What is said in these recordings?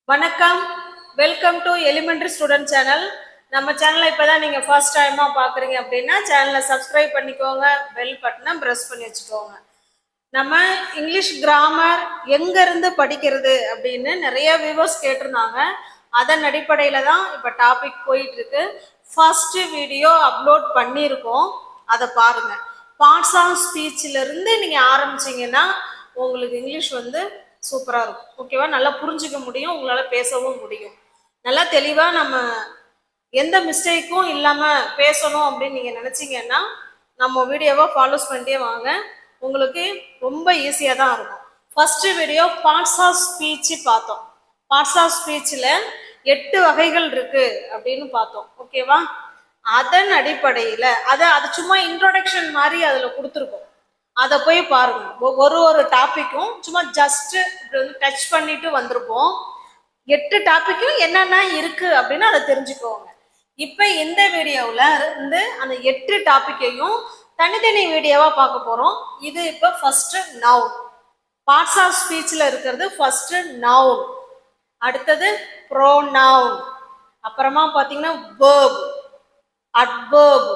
வணக்கம், welcome to elementary student channel. நம்ம சேனலை இப்போதான் நீங்கள் ஃபர்ஸ்ட் டைமாக பார்க்குறீங்க அப்படின்னா சேனலை சப்ஸ்கிரைப் பண்ணிக்கோங்க, பெல் பட்டனை ப்ரெஸ் பண்ணி வச்சுக்கோங்க. நம்ம இங்கிலீஷ் கிராமர் எங்கேருந்து படிக்கிறது அப்படின்னு நிறைய வியூவர்ஸ் கேட்டிருந்தாங்க. அதன் அடிப்படையில் தான் இப்போ டாபிக் போயிட்டுருக்கு. ஃபர்ஸ்ட் வீடியோ அப்லோட் பண்ணியிருக்கோம், அதை பாருங்கள். பார்ட்ஸ் ஆஃப் ஸ்பீச்சிலிருந்து நீங்கள் ஆரம்பிச்சிங்கன்னா உங்களுக்கு இங்கிலீஷ் சூப்பராக இருக்கும். ஓகேவா? நல்லா புரிஞ்சுக்க முடியும், உங்களால் பேசவும் முடியும். நல்லா தெளிவாக நம்ம எந்த மிஸ்டேக்கும் இல்லாமல் பேசணும் அப்படின்னு நீங்கள் நினச்சிங்கன்னா நம்ம வீடியோவை ஃபாலோஸ் பண்ணிட்டே வாங்க, உங்களுக்கு ரொம்ப ஈஸியாக தான் இருக்கும். First video parts of speech பார்த்தோம். பார்ட்ஸ் ஆஃப் ஸ்பீச்சில் 8 வகைகள் இருக்குது அப்படின்னு பார்த்தோம். ஓகேவா? அதன் அடிப்படையில் அது சும்மா இன்ட்ரோடக்ஷன் மாதிரி அதில் கொடுத்துருக்கோம். அதை போய் பாருங்க. ஒரு டாபிக்கும் சும்மா ஜஸ்ட் டச் பண்ணிட்டு வந்திருப்போம். 8 டாபிக்கும் என்னென்ன இருக்கு அப்படின்னு அதை தெரிஞ்சுக்கோங்க. இப்போ இந்த வீடியோவில் அந்த 8 டாபிக்கையும் தனித்தனி வீடியோவா பார்க்க போறோம். இது இப்போ ஃபர்ஸ்ட் நவுன். பார்ட்ஸ் ஆஃப் ஸ்பீச்சில் இருக்கிறது ஃபர்ஸ்ட் நவுன், அடுத்தது ப்ரோனவுன், அப்புறமா பார்த்தீங்கன்னா verb, adverb,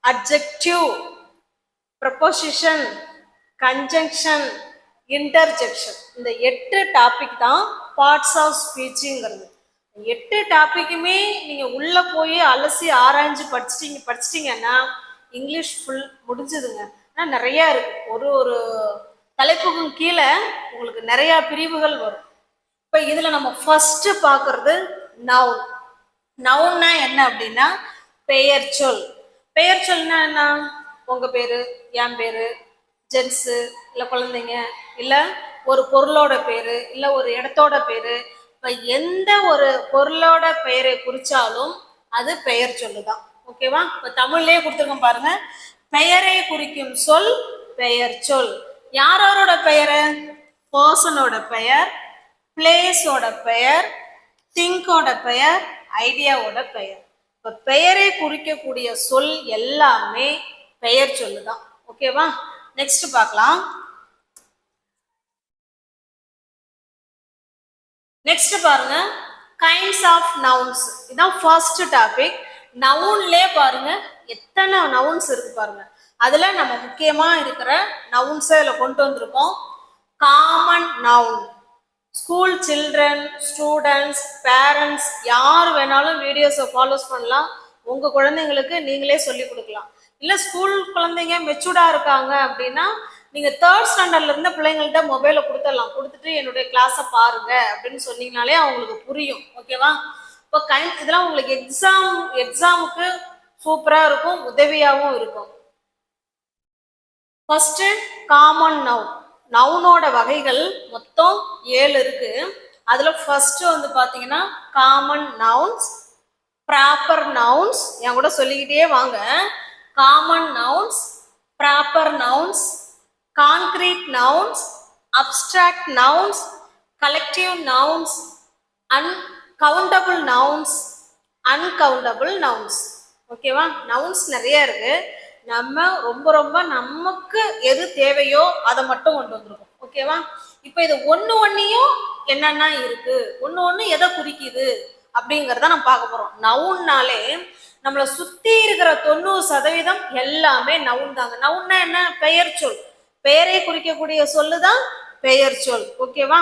adjective, preposition, conjunction, interjection. இந்த 8 டாபிக் தான் பார்ட்ஸ் ஆஃப் ஸ்பீச்சுங்கிறது. 8 டாப்பிக்குமே நீங்கள் உள்ளே போய் அலசி ஆராய்ஞ்சு படிச்சிட்டிங்கன்னா இங்கிலீஷ் ஃபுல் முடிஞ்சதுங்க. ஆனால் நிறையா இருக்குது. ஒரு தலைப்புக்கும் கீழே உங்களுக்கு நிறையா பிரிவுகள் வரும். இப்போ இதில் நம்ம ஃபர்ஸ்ட் பார்க்குறது நவுன். நவுன்னா என்ன அப்படின்னா பெயர் சொல். பெயர் சொல்னா என்ன? உங்கள் பேர், என் பேர், ஜென்ஸு இல்லை குழந்தைங்க, இல்லை ஒரு பொருளோட பேர், இல்லை ஒரு இடத்தோட பேர். இப்போ எந்த ஒரு பொருளோட பெயரை குறித்தாலும் அது பெயர் சொல்லு தான். ஓகேவா? இப்போ தமிழ்லேயே கொடுத்துருக்கோம் பாருங்க. பெயரை குறிக்கும் சொல் பெயர் சொல். யாரோட பெயரை? பர்சனோட பெயர், பிளேஸோட பெயர், திங்கோட பெயர், ஐடியாவோட பெயர். இப்போ பெயரை குறிக்கக்கூடிய சொல் எல்லாமே பெயர் சொல்லுதான். ஓகேவா? நெக்ஸ்ட் பார்க்கலாம். நெக்ஸ்ட் பாருங்க, கைண்ட்ஸ் ஆஃப் நவுன்ஸ். இதான் ஃபர்ஸ்ட் டாபிக். நவுன்லே பாருங்க எத்தனை நவுன்ஸ் இருக்கு பாருங்க. அதுல நம்ம முக்கியமா இருக்கிற நவுன்ஸை இதில் கொண்டு வந்திருக்கோம். Common noun. School children, students, parents யார் வேணாலும் வீடியோஸை ஃபாலோஸ் பண்ணலாம். உங்கள் குழந்தைங்களுக்கு நீங்களே சொல்லி கொடுக்கலாம். இல்லை ஸ்கூல் குழந்தைங்க மெச்சூர்டாக இருக்காங்க அப்படின்னா நீங்கள் 3rd ஸ்டாண்டர்ட்ல இருந்த பிள்ளைங்கள்ட்ட மொபைலை கொடுத்துடலாம். கொடுத்துட்டு என்னுடைய கிளாஸை பாருங்க அப்படின்னு சொன்னீங்கனாலே அவங்களுக்கு புரியும். ஓகேவா? இப்போ இதெல்லாம் உங்களுக்கு எக்ஸாமுக்கு சூப்பராக இருக்கும், உதவியாகவும் இருக்கும். First common noun. நவுனோட வகைகள் மொத்தம் 7 இருக்கு. அதுல ஃபர்ஸ்ட் பார்த்தீங்கன்னா காமன் நவுன்ஸ், ப்ராப்பர் நவுன்ஸ். என் கூட சொல்லிக்கிட்டே வாங்க. Common nouns, proper nouns, concrete nouns, abstract nouns, collective nouns, uncountable nouns, uncountable nouns. ஓகேவா? நவுன்ஸ் நிறைய இருக்கு. நம்ம ரொம்ப நமக்கு எது தேவையோ அதை மட்டும் கொண்டு வந்துருக்கோம். ஓகேவா? இப்போ இது ஒன்னையும் என்னென்ன இருக்கு, ஒன்று எதை குறிக்குது அப்படிங்கிறத நம்ம பார்க்க போறோம். நவுன்னாலே நம்மளை சுத்தி இருக்கிற 90% எல்லாமே நவுன் தாங்க. நவுன்னா என்ன? பெயர் சொல். பெயரை குறிக்கக்கூடிய சொல்லுதான் பெயர் சொல். ஓகேவா?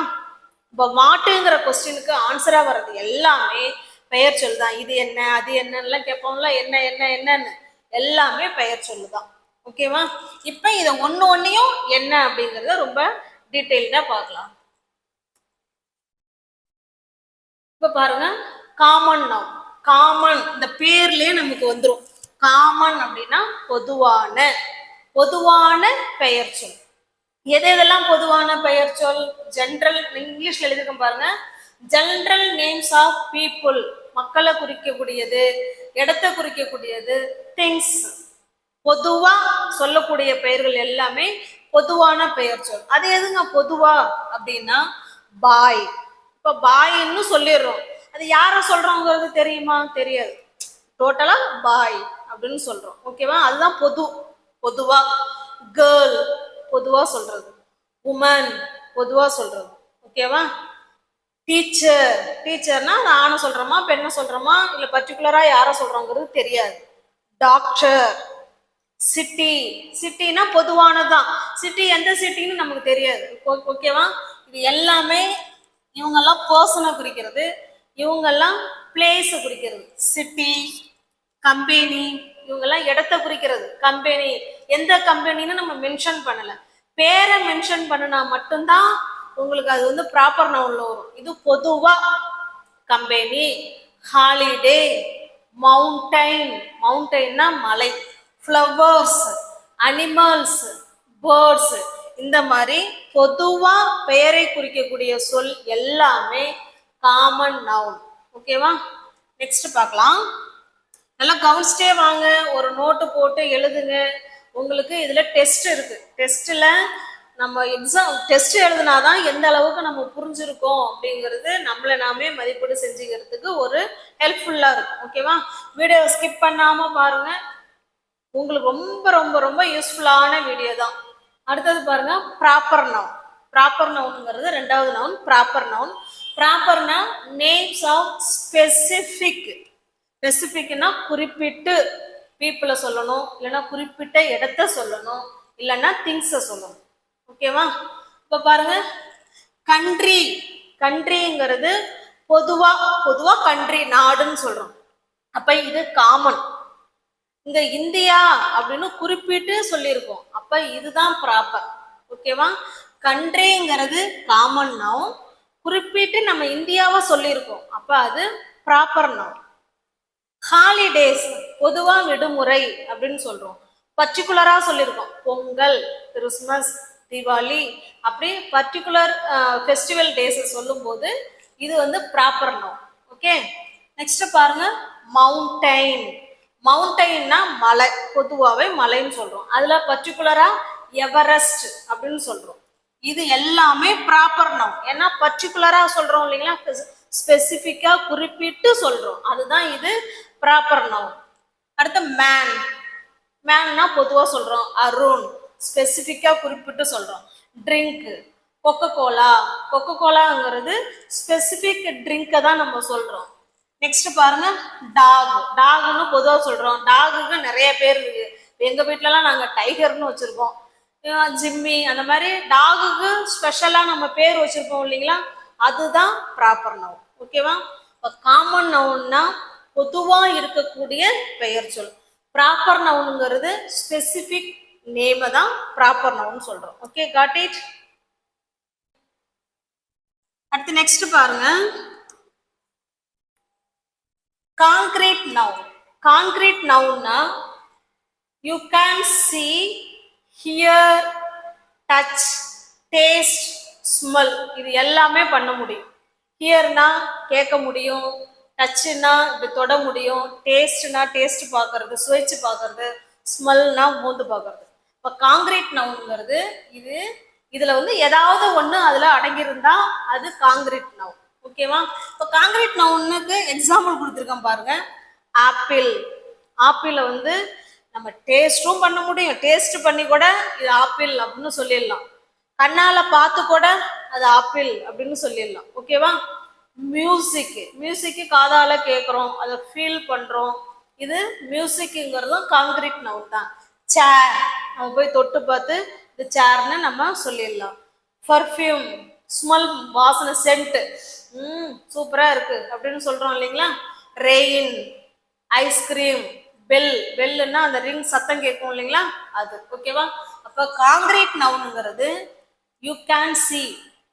இப்போ மாட்டுங்கிற கொஸ்டினுக்கு ஆன்சரா வர்றது எல்லாமே பெயர் சொல் தான். இது என்ன, அது என்னன்னு கேட்போம்ல, என்ன என்ன என்னன்னு எல்லாமே பெயர் சொல்லுதான். ஓகேவா? இப்ப இதை ஒன்னையும் என்ன அப்படிங்கறத ரொம்ப டீட்டெயில்டா பார்க்கலாம். இப்ப பாருங்க, காமன் நவுன். காமன் இந்த பேர்லயே நமக்கு வந்துடும். காமன் அப்படின்னா பொதுவான, பொதுவான பெயர் சொல். எதெல்லாம் பொதுவான பெயர் சொல்? ஜென்ரல், இங்கிலீஷ்ல எழுதிருக்கோம் பாருங்க. ஜென்ரல் நேம்ஸ் ஆஃப் பீப்புள், மக்களை குறிக்கக்கூடியது, இடத்தை குறிக்கக்கூடியது, திங்ஸ். பொதுவா சொல்லக்கூடிய பெயர்கள் எல்லாமே பொதுவான பெயர் சொல். அது எதுங்க பொதுவா அப்படின்னா பாய். இப்ப பாய்ன்னு சொல்லிடுறோம். அது யார சொல்றோங்கிறது தெரியுமா? தெரியாது. டோட்டலா பாய் அப்படின்னு சொல்றோம். ஓகேவா? அதுதான் பொதுவா. கேர்ள் பொதுவா சொல்றது, உமன் பொதுவா சொல்றது. ஓகேவா? டீச்சர், டீச்சர்னா அது ஆணை சொல்றோமா பெண்ணை சொல்றோமா இல்லை பர்டிகுலரா யாரை சொல்றோங்கிறது தெரியாது. டாக்டர். சிட்டி, சிட்டினா பொதுவானதான். சிட்டி எந்த சிட்டின்னு நமக்கு தெரியாது. ஓகேவா? இது எல்லாமே இவங்கெல்லாம் பர்சனை குறிக்கிறது, இவங்கெல்லாம் பிளேஸை குறிக்கிறது. சிட்டி, கம்பெனி, இவங்கெல்லாம் இடத்த குறிக்கிறது. கம்பெனி, எந்த கம்பெனின்னு நம்ம மென்ஷன் பண்ணல, பேரை மென்ஷன் பண்ணினா மட்டும்தான் உங்களுக்கு அது வந்து ப்ராப்பர் நவுன்ல வரும். இது பொதுவா கம்பெனி, ஹாலிடே, மவுண்டைன், மவுண்டைன்னா மலை, ஃப்ளவர்ஸ், அனிமல்ஸ், பேர்ட்ஸ், இந்த மாதிரி பொதுவா பெயரை குறிக்கக்கூடிய சொல் எல்லாமே காமன் நவுன். ஓகேவா? நெக்ஸ்ட் பார்க்கலாம். நல்லா கவனிச்சிட்டே வாங்க, ஒரு நோட்டு போட்டு எழுதுங்க. உங்களுக்கு இதுல டெஸ்ட் இருக்கு. டெஸ்ட்ல நம்ம டெஸ்ட் எழுதுனாதான் எந்த அளவுக்கு நம்ம புரிஞ்சிருக்கோம் அப்படிங்கிறது நம்மளை நாமே மதிப்பீடு செஞ்சுக்கிறதுக்கு ஒரு ஹெல்ப்ஃபுல்லா இருக்கும். ஓகேவா? வீடியோ ஸ்கிப் பண்ணாம பாருங்க, உங்களுக்கு ரொம்ப ரொம்ப ரொம்ப யூஸ்ஃபுல்லான வீடியோ தான். அடுத்தது பாருங்க, ப்ராப்பர் நவுன். ப்ராப்பர் நவுன்ங்கிறது ரெண்டாவது நவுன். ப்ராப்பர் நவுன், ப்ராப்பர்னா நேம்ஸ் ஆஃப் ஸ்பெசிஃபிக். ஸ்பெசிஃபிக்னா குறிப்பிட்டு பீப்புளை சொல்லணும், இல்லைன்னா குறிப்பிட்ட இடத்த சொல்லணும், இல்லைன்னா திங்ஸை சொல்லணும். ஓகேவா? இப்ப பாருங்க, கண்ட்ரி. கண்ட்ரிங்கிறது பொதுவா பொதுவா கண்ட்ரி நாடுன்னு சொல்றோம். அப்ப இது காமன். இங்க இந்தியா அப்படின்னு குறிப்பிட்டு சொல்லியிருக்கோம், அப்ப இதுதான் ப்ராப்பர். ஓகேவா? கண்ட்ரிங்கிறது காமன் நவுன், குறிப்பிட்டு நம்ம இந்தியாவை சொல்லியிருக்கோம், அப்ப அது ப்ராப்பர் நவுன். ஹாலிடேஸ் பொதுவா விடுமுறை அப்படின்னு சொல்றோம், பர்டிகுலரா சொல்லியிருக்கோம், பொங்கல், கிறிஸ்மஸ், தீபாவளி, அப்படி பர்டிகுலர் ஃபெஸ்டிவல் டேஸ் சொல்லும் போது இது வந்து ப்ராப்பர் நவுன். ஓகே, நெக்ஸ்ட் பாருங்க, மவுண்டைன். மவுண்டைன்னா மலை, பொதுவாகவே மலைன்னு சொல்றோம், அதுல பர்டிகுலரா எவரெஸ்ட் அப்படின்னு சொல்றோம். இது எல்லாமே ப்ராப்பர் நவுன், ஏன்னா பர்டிகுலரா சொல்றோம் இல்லைங்களா, ஸ்பெசிஃபிக்கா குறிப்பிட்டு சொல்றோம், அதுதான் இது ப்ராப்பர் நவுன். அடுத்து மேன். மேன்னா பொதுவா சொல்றோம், அருண், ஸ்பெசிஃபிக்கா குறிப்பிட்டு சொல்றோம். Drink, Coca Cola. கொக்கோ கோலாங்கிறது ஸ்பெசிஃபிக் ட்ரிங்கை தான் நம்ம சொல்றோம். நெக்ஸ்ட் பாருங்க, டாக். டாக்னு பொதுவாக சொல்றோம், டாகுக்கு நிறைய பேர் இருக்கு. எங்க வீட்டுலலாம் நாங்கள் டைகர்னு வச்சிருக்கோம், ஜிம்மி, அந்த மாதிரி டாகுக்கு ஸ்பெஷலா நம்ம பேர் வச்சிருப்போம் இல்லைங்களா, அதுதான் ப்ராப்பர் நவுன். ஓகேவா? இப்போ காமன் நவுன்னா பொதுவா இருக்கக்கூடிய பெயர் சொல். ப்ராப்பர் நவுனுங்கிறது ஸ்பெசிபிக் நேமை தான் ப்ராப்பர் நவுன் சொல்றோம். Okay, got it? அடுத்து நெக்ஸ்ட் பாருங்க, கான்கிரீட் நவுன். கான்கிரீட் நவுன்னா you can see, hear, touch, taste, smell, இது எல்லாமே பண்ண முடியும். ஹியர்னா கேட்க முடியும், டச்னா இப்படி தொட முடியும், டேஸ்ட்னா டேஸ்ட் பார்க்கறது, சுவைச்சு பார்க்கறது, ஸ்மெல்னா மூந்து பார்க்கறது. இப்போ காங்கிரீட் நவுன்ங்கிறது இது, இதுல வந்து ஏதாவது ஒன்று அதுல அடங்கியிருந்தா அது காங்கிரீட் நவுன். ஓகேவா? இப்போ காங்கிரீட் நவுனுக்கு எக்ஸாம்பிள் கொடுத்துருக்கேன் பாருங்க, ஆப்பிள். ஆப்பிளை வந்து நம்ம டேஸ்டும் பண்ண முடியும், டேஸ்ட் பண்ணி கூட இது ஆப்பிள் அப்படின்னு சொல்லிடலாம், கண்ணால பார்த்து கூட அது ஆப்பிள் அப்படின்னு சொல்லிடலாம். ஓகேவா? மியூசிக். மியூசிக்கு காதால கேட்குறோம், அதை ஃபீல் பண்றோம், இது மியூசிக்குங்கிறதும் காங்கிரீட் நவுன் தான். சேர், நம்ம போய் தொட்டு பார்த்து இது சேர்னு நம்ம சொல்லிடலாம். பர்ஃப்யூம், ஸ்மெல், வாசனை, சென்ட், சூப்பரா இருக்கு அப்படின்னு சொல்றோம் இல்லைங்களா. Rain, ice cream, bell. பெல்லுன்னா அந்த ரிங் சத்தம் கேட்கும் இல்லைங்களா, அது. ஓகேவா? அப்ப காங்கிரீட் நவுனுங்கிறது you can see,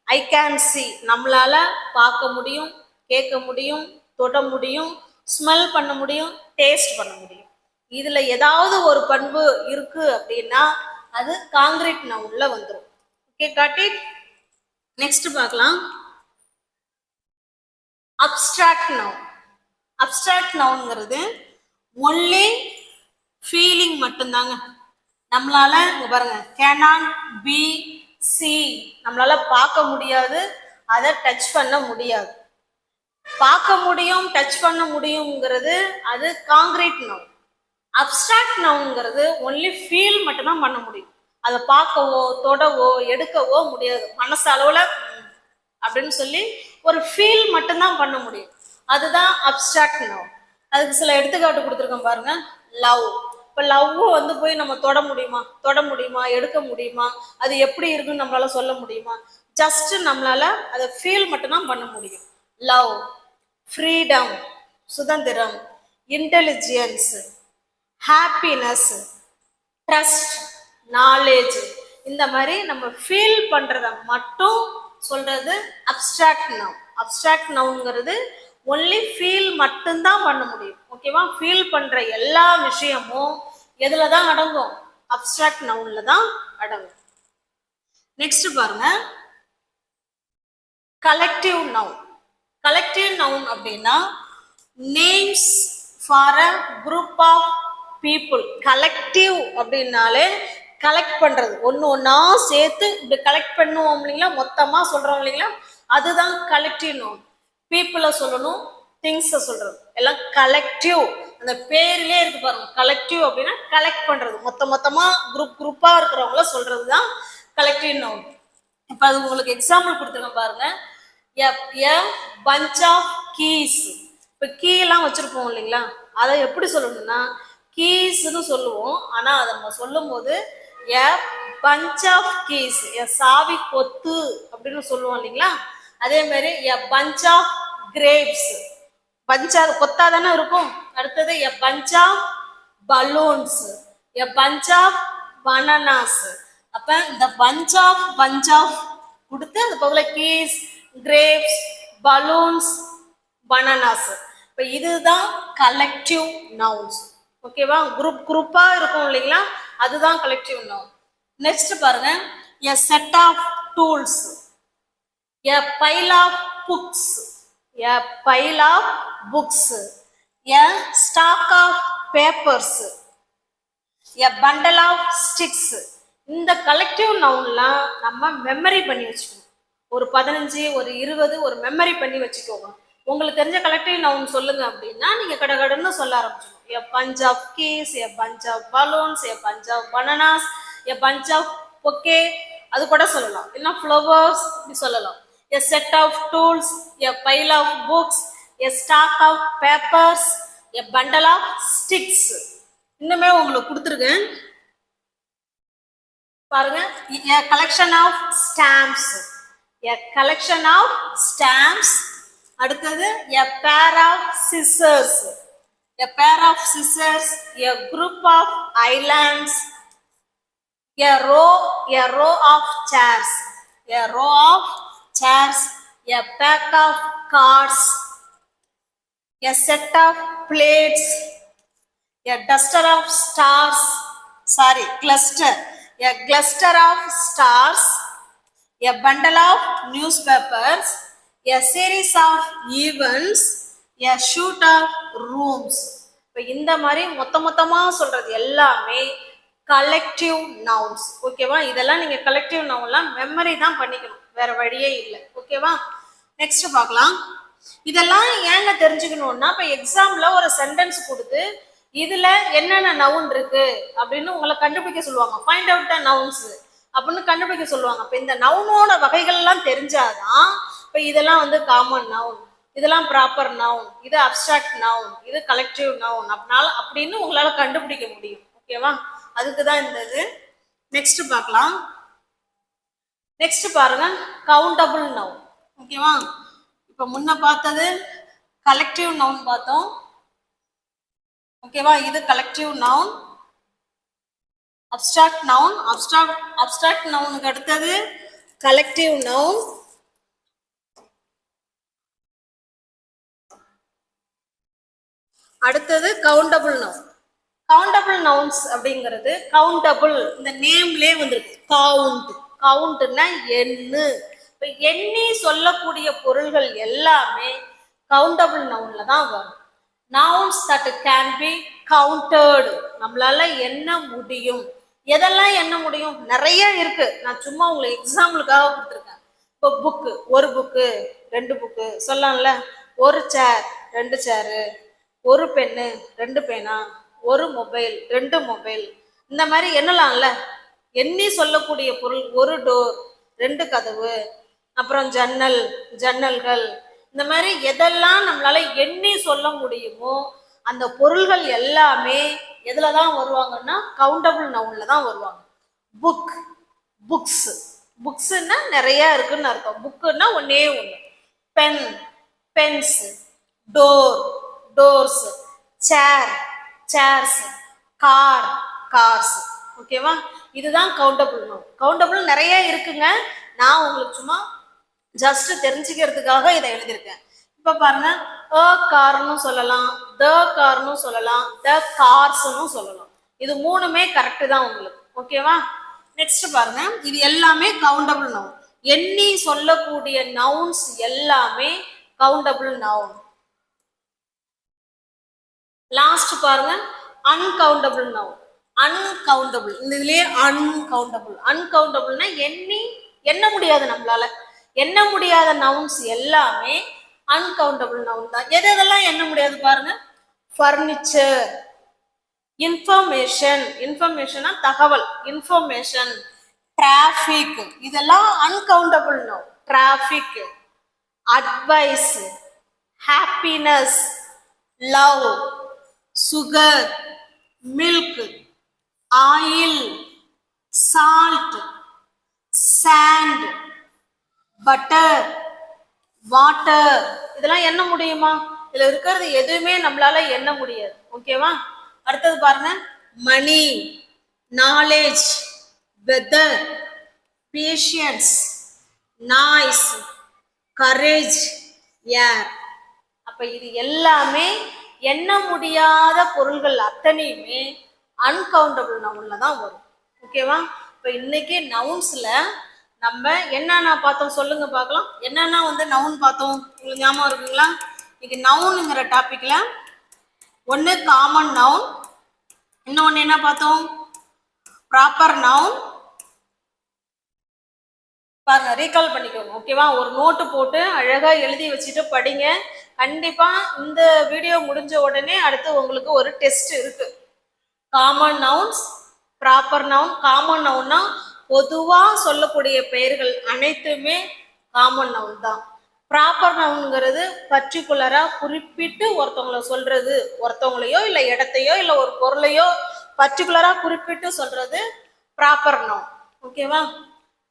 I can see, நம்மளால பார்க்க முடியும், கேட்க முடியும், தொட முடியும், ஸ்மெல் பண்ண முடியும், டேஸ்ட் பண்ண முடியும். இதுல ஏதாவது ஒரு பண்பு இருக்கு அப்படின்னா அது காங்கிரீட் நவுன்ல வந்துடும். Okay, got it? நெக்ஸ்ட் பார்க்கலாம், அப்ஸ்ட்ராக்ட் நவுன். அப்ஸ்ட்ராக்ட் நவுன்ங்கிறது ஒன்லி ஃபீலிங் மட்டும்தாங்க. நம்மளால இங்க பாருங்க, கேனான் பி சி, நம்மளால பார்க்க முடியாது, அதை டச் பண்ண முடியாது. பார்க்க முடியும், டச் பண்ண முடியுங்கிறது அது காங்கிரீட் நவுன். அப்ஸ்ட்ராக்ட் நவுன்ங்கிறது ஒன்லி ஃபீல் மட்டும்தான் பண்ண முடியும், அதை பார்க்கவோ தொடவோ எடுக்கவோ முடியாது, மனசு அளவுல அப்படின்னு சொல்லி ஒரு ஃபீல் மட்டும்தான் பண்ண முடியும். அதுதான் அப்ஸ்ட்ராக்ட் நவுன். அதுக்கு சில எடுத்துக்காட்டு கொடுத்துருக்கேன் பாருங்க. லவ். இப்போ லவ் வந்து போய் நம்ம தொட முடியுமா, எடுக்க முடியுமா, அது எப்படி இருக்குன்னு நம்மளால சொல்ல முடியுமா? ஜஸ்ட் நம்மளால அதை ஃபீல் மட்டும்தான் பண்ண முடியும். லவ், ஃப்ரீடம், சுதந்திரம், இன்டெலிஜென்ஸ், ஹாப்பினஸ், ட்ரஸ்ட், நாலேஜ், இந்த மாதிரி நம்ம ஃபீல் பண்றத மட்டும் சொல்றது அப்ஸ்ட்ராக்ட் நவுன். அப்ஸ்ட்ராக்ட் நவுன்ங்கிறது ஒன்லி ஃபீல் மட்டும்தான் பண்ண முடியும். ஓகேவா? ஃபீல் பண்ற எல்லா விஷயமும் எதுல தான் அடங்கும்? அப்ஸ்ட்ராக்ட் நவுன்ல தான் அடங்கும். நெக்ஸ்ட் பாருங்க, கலெக்டிவ் நவுன். கலெக்டிவ் நவுன் அப்படின்னா names for a group of people. Collective அப்படின்னாலே கலெக்ட் பண்றது, ஒன்று ஒன்றா சேர்த்து இப்படி கலெக்ட் பண்ணுவோம் இல்லைங்களா, மொத்தமாக சொல்றோம் இல்லைங்களா, அதுதான் கலெக்டிவ் நவுன். பீப்புளை சொல்லணும், திங்ஸை சொல்றது, எல்லாம் கலெக்டிவ். அந்த பேர்லயே இருக்கு பாருங்க, கலெக்டிவ் அப்படின்னா கலெக்ட் பண்றது, மொத்தமா குரூப்பா இருக்கிறவங்கள சொல்றது தான் கலெக்டிவ் நவுன். இப்போ அது உங்களுக்கு எக்ஸாம்பிள் கொடுத்துருக்கேன் பாருங்க. a bunch of keys. இப்போ கீ எல்லாம் வச்சிருப்போம் இல்லைங்களா, அதை எப்படி சொல்லணும்னா கீஸ்ன்னு சொல்லுவோம். ஆனா அதை நம்ம சொல்லும் போது a bunch of keys, சாவி கொத்து அப்படின்னு சொல்லுவோம் இல்லைங்களா. அதே மாதிரி a bunch of grapes, பஞ்சா கொத்தா தானே இருக்கும். அடுத்தது a bunch of balloons, a bunch of bananas. அப்ப இந்த bunch of கொடுத்து அது போல கீஸ், கிரேப்ஸ், பலூன்ஸ், பனானாஸ். இப்போ இதுதான் கலெக்டிவ் நவுன்ஸ். ஓகேவா? குரூப்பா இருக்கும் இல்லைங்களா, அதுதான் கலெக்டிவ் நவுன். நெக்ஸ்ட் பாருங்க, a set of tools, a pile of books, a pile of books, a stock of papers, a bundle of sticks. இந்த கலெக்டிவ் நவுன்லாம் நம்ம மெமரி பண்ணி வச்சுக்கணும். ஒரு 15, ஒரு 20 ஒரு மெமரி பண்ணி வச்சுக்கோங்க. உங்களுக்கு தெரிஞ்ச கலெக்டிவ் நவுன் சொல்லுங்க அப்படின்னா நீங்க கடகடன்னு சொல்ல ஆரம்பிச்சிடும். a bunch of keys, a bunch of balloons, a bunch of bananas, a bunch of bouquet, அது கூட சொல்லலாம். இல்லைன்னா flowers இப்படி சொல்லலாம். a set of tools, a pile of books, a stock of papers, a bundle of sticks. இன்னுமே உங்களுக்கு கொடுத்துருக்கேன் பாருங்க. a collection of stamps, a collection of stamps. அடுத்தது a pair of scissors, a pair of scissors, a group of islands, a row of chairs, a row of chairs, a pack of cards, a set of plates, a duster of stars, cluster of stars, a bundle of newspapers, a series of events, a shoot of rooms. இப்போ இந்த மாதிரி மொத்தமா சொல்றது எல்லாமே collective nouns. ஓகேவா? இதெல்லாம் நீங்க collective நவுன்லாம் memory தான் பண்ணிக்கணும், வேற வழியே இல்லை. ஓகேவா? நெக்ஸ்ட் பார்க்கலாம். இதெல்லாம் ஏங்க தெரிஞ்சுக்கணும்னா, இப்போ எக்ஸாம்ல ஒரு சென்டென்ஸ் கொடுத்து இதுல என்னென்ன நவுன் இருக்கு அப்படின்னு உங்களை கண்டுபிடிக்க சொல்லுவாங்க. ஃபைண்ட் அவுட் த நவுன்ஸ் அப்படின்னு கண்டுபிடிக்க சொல்லுவாங்க. இப்போ இந்த நவுனோட வகைகள்லாம் தெரிஞ்சாதான் இப்போ இதெல்லாம் வந்து காமன் நவுன், இதெல்லாம் ப்ராப்பர் நவுன், இது அப்ஸ்ட்ராக்ட் நவுன், இது கலெக்டிவ் நவுன் அப்படின்னு உங்களால கண்டுபிடிக்க முடியும். ஓகேவா? அதுக்கு தான் இந்த இது. நெக்ஸ்ட் பார்க்கலாம். நெக்ஸ்ட் பாருங்க, கவுண்டபிள் நவுன். ஓகேவா? இப்போ முன்ன பார்த்தது கலெக்டிவ் நவுன் பார்த்தோம். ஓகேவா? இது collective noun. Abstract noun, abstract நவுனுக்கு அடுத்தது கலெக்டிவ் நவுன். அடுத்தது கவுண்டபிள் நவுன். கவுண்டபிள் நவுன்ஸ் அப்படிங்கிறது கவுண்டபிள், இந்த நேம்லேயே வந்துருக்கு. கவுண்ட்னா எண்ணு. இப்போ எண்ணி சொல்லக்கூடிய பொருள்கள் எல்லாமே கவுண்டபிள் நவுன்ல தான் வரும். nouns that can be counted, நம்மளால எண்ண முடியும். எதெல்லாம் எண்ண முடியும்? நிறைய இருக்கு. நான் சும்மா உங்களுக்கு எக்ஸாம்பிளுக்காக கொடுத்துருக்கேன். இப்போ புக்கு, ஒரு புக்கு, 2 புக்கு சொல்லலாம்ல. ஒரு சேர், 2 சேரு, ஒரு பென்னு, 2 பேனா, ஒரு மொபைல், 2 மொபைல், இந்த மாதிரி எண்ணலாம்ல. எண்ணி சொல்லக்கூடிய பொருள், ஒரு டோர், 2 கதவு, அப்புறம் ஜன்னல், ஜன்னல்கள். இந்த மாதிரி எதெல்லாம் நம்மளால எண்ணி சொல்ல முடியுமோ அந்த பொருள்கள் எல்லாமே எதுல தான் வருவாங்கன்னா கவுண்டபிள் நவுன்ல தான் வருவாங்க. புக், புக்ஸ், புக்ஸ்ன்னா நிறைய இருக்குன்னு அர்த்தம். புக்குன்னா ஒன்னே ஒன்று. Pen, pens. Door, doors. Chair, chairs. Car, cars. ஓகேவா? இதுதான் கவுண்டபிள் நவுன். கவுண்டபிள் நிறைய இருக்குங்க. நான் உங்களுக்கு சும்மா ஜஸ்ட் தெரிஞ்சுக்கிறதுக்காக இதை எழுதியிருக்கேன். இப்ப பாருங்க, அ கார்னு சொல்லலாம், த கார்னு சொல்லலாம், த கார்ஸ்னு சொல்லலாம். இது மூணுமே கரெக்ட் தான் உங்களுக்கு. ஓகேவா? நெக்ஸ்ட் பாருங்க, இது எல்லாமே கவுண்டபிள் நவுன். எண்ணி சொல்லக்கூடிய நவுன்ஸ் எல்லாமே கவுண்டபிள் நவுன். லாஸ்ட் பாருங்க, அன்கவுண்டபிள் நவுன். அன்கவுண்டபிள், இந்த இதுலயே அன்கவுண்டபிள். அன்கவுண்டபிள்னா எண்ண முடியாது, நம்மளால எண்ண முடியாத நவுன்ஸ் எல்லாமே அன்கவுண்டபிள் நவுன் தான். எதெல்லாம் எண்ண முடியாது பாருங்க. ஃபர்னிச்சர், இன்ஃபர்மேஷன், இன்ஃபர்மேஷனா தகவல், இன்ஃபர்மேஷன். டிராஃபிக், இதெல்லாம் uncountable noun. Traffic. Advice, happiness, love, sugar, milk, oil, salt, sand, butter, water. இதெல்லாம் எண்ண முடியுமா? இதுல இருக்கிறது எதுவுமே நம்மளால எண்ண முடியாது. ஓகேவா? அடுத்தது பாருங்க, money, knowledge, weather, patience, noise, courage, air. அப்ப இது எல்லாமே எண்ண முடியாத பொருள்கள் அத்தனையுமே அன்கவுண்டபிள் நவுன்ல தான் வரும். ஓகேவா? இப்ப இன்னைக்கு நவுன்ஸ்ல நம்ம என்னென்ன பார்த்தோம் சொல்லுங்க பார்க்கலாம். என்னென்ன வந்து நவுன் பார்த்தோம் உங்களுக்கு ஞாபகம் இருக்குங்களா? இன்னைக்கு நவுனுங்கிற டாபிக்ல ஒன்று காமன் நவுன், இன்னொன்று என்ன பார்த்தோம்? Proper noun. பாருங்க, ரீகால் பண்ணிக்கோங்க. ஓகேவா? ஒரு நோட்டு போட்டு அழகா எழுதி வச்சுட்டு படிங்க. கண்டிப்பா இந்த வீடியோ முடிஞ்ச உடனே அடுத்து உங்களுக்கு ஒரு டெஸ்ட் இருக்கு. Common nouns, proper noun. Common நவுன்னா பொதுவா சொல்லக்கூடிய பெயர்கள் அனைத்துமே காமன் நவுன் தான். ப்ராப்பர் நவுன்ங்கிறது பர்டிகுலரா குறிப்பிட்டு ஒருத்தவங்களை சொல்றது, ஒருத்தவங்களையோ இல்ல இடத்தையோ இல்ல ஒரு பொருளையோ பர்டிகுலரா குறிப்பிட்டு சொல்றது ப்ராப்பர் நவுன். ஓகேவா?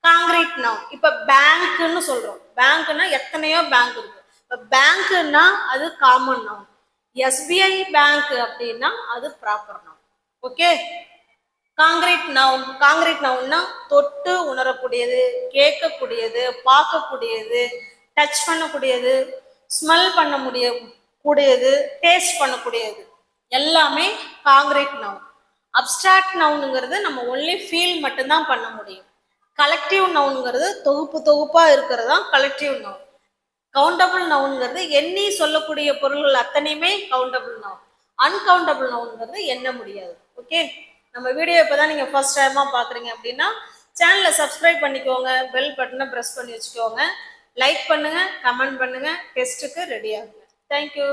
Concrete noun. இப்ப பேங்க்னு சொல்றோம். பேங்க்னா எத்தனையோ பேங்க் இருக்கு. இப்ப பேங்க்னா அது காமன் நவுன். எஸ்பிஐ பேங்க் அப்படின்னா அது proper noun. Okay? Concrete noun. Concrete நவுன்னா தொட்டு உணரக்கூடியது, கேட்கக்கூடியது, பார்க்கக்கூடியது, டச் பண்ணக்கூடியது, ஸ்மெல் பண்ண கூடியது, டேஸ்ட் பண்ணக்கூடியது, எல்லாமே காங்கிரீட் நவுன். அப்ஸ்ட்ராக்ட் நவுனுங்கிறது நம்ம ஒன்லி ஃபீல் மட்டும்தான் பண்ண முடியும். கலெக்டிவ் நவுனுங்கிறது தொகுப்பா இருக்கிறது தான் கலெக்டிவ் நவுன். கவுண்டபிள் நவுனுங்கிறது எண்ணி சொல்லக்கூடிய பொருள்கள் அத்தனையுமே கவுண்டபிள் நவுன். அன்கவுண்டபிள் நவுனுங்கிறது எண்ண முடியாது. ஓகே? நம்ம வீடியோ இப்போதான் நீங்க ஃபர்ஸ்ட் டைமா பாக்குறீங்க அப்படின்னா சேனலை சப்ஸ்கிரைப் பண்ணிக்கோங்க, பெல் பட்டனை ப்ரெஸ் பண்ணி வச்சுக்கோங்க, லைக் பண்ணுங்க, கமெண்ட் பண்ணுங்க, டெஸ்ட்டுக்கு ரெடி ஆகுங்க. தேங்க்யூ.